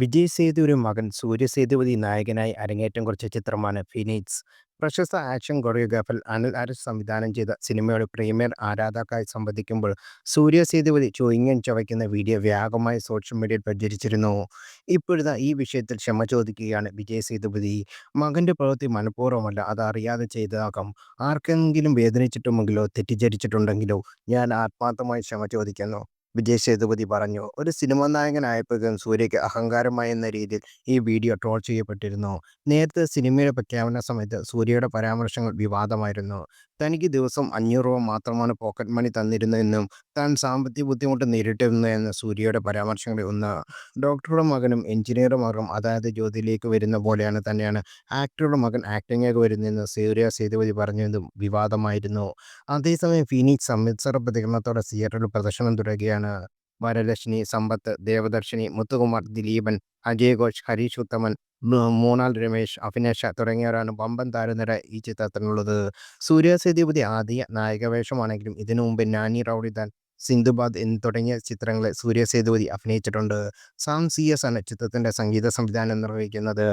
വിജയ് സേതുവിന്റെ മകൻ സൂര്യ സേതുപതി നായകനായി അരങ്ങേറ്റം കുറിച്ച ചിത്രമാണ് ഫിനിക്സ്. പ്രശസ്ത ആക്ഷൻ കൊറിയോഗ്രാഫർ അനിൽ ആരസ് സംവിധാനം ചെയ്ത സിനിമയുടെ പ്രീമിയർ ആരാധകർക്കായി സംവദിക്കുമ്പോൾ സൂര്യ സേതുപതി ചുയിങ്ങം ചവയ്ക്കുന്ന വീഡിയോ വ്യാപകമായി സോഷ്യൽ മീഡിയയിൽ പ്രചരിച്ചിരുന്നു. ഇപ്പോഴിതാ ഈ വിഷയത്തിൽ ക്ഷമ ചോദിക്കുകയാണ് വിജയ് സേതുപതി. മകന്റെ പ്രവൃത്തി മനഃപൂർവ്വമല്ല, അത് അറിയാതെ ചെയ്തതാകാം. ആർക്കെങ്കിലും വേദനിച്ചിട്ടുണ്ടെങ്കിലോ തെറ്റിദ്ധരിച്ചിട്ടുണ്ടെങ്കിലോ ഞാൻ ആത്മാർത്ഥമായി ക്ഷമ ചോദിക്കുന്നു, വിജയ് സേതുപതി പറഞ്ഞു. ഒരു സിനിമാ നായകനായപ്പോഴും സൂര്യയ്ക്ക് അഹങ്കാരമായി എന്ന രീതിയിൽ ഈ വീഡിയോ ട്രോൾ ചെയ്യപ്പെട്ടിരുന്നു. നേരത്തെ സിനിമയുടെ പ്രഖ്യാപന സമയത്ത് സൂര്യയുടെ പരാമർശങ്ങൾ വിവാദമായിരുന്നു. തനിക്ക് ദിവസം 500 രൂപ മാത്രമാണ് പോക്കറ്റ് മണി തന്നിരുന്നതെന്നും താൻ സാമ്പത്തിക ബുദ്ധിമുട്ട് നേരിട്ടിരുന്നതെന്ന് സൂര്യയുടെ പരാമർശങ്ങളിൽ ഒന്ന്. ഡോക്ടറുടെ മകനും എഞ്ചിനീയറുടെ മകനും അതായത് ജ്യോതിയിലേക്ക് വരുന്ന പോലെയാണ് തന്നെയാണ് ആക്ടറുടെ മകൻ ആക്ടിംഗിലേക്ക് വരുന്നതെന്ന് സൂര്യ സേതുപതി പറഞ്ഞതും വിവാദമായിരുന്നു. അതേസമയം ഫീനിക്സ് സംവത്സര പ്രതികരണത്തോടെ തിയേറ്ററിൽ പ്രദർശനം തുടരുകയാണ്. വരലക്ഷ്മി, സമ്പത്ത്, ദേവദർശിനി, മുത്തുകുമാർ, ദിലീപൻ, അജയ് ഘോഷ്, ഹരീഷ് ഉത്തമൻ, മൂണാൽ രമേശ്, അഭിനേഷ തുടങ്ങിയവരാണ് വമ്പൻ താരനിര ഈ ചിത്രത്തിനുള്ളത്. സൂര്യ സേതുപതി ആദ്യ നായകവേഷമാണെങ്കിലും ഇതിനു മുമ്പ് നാനി റൗഡിദാൻ, സിന്ധുബാദ് തുടങ്ങിയ ചിത്രങ്ങളിൽ സൂര്യ സേതുപതി അഭിനയിച്ചിട്ടുണ്ട്. സാം CS ആണ് ചിത്രത്തിന്റെ സംഗീത സംവിധാനം നിർവഹിക്കുന്നത്.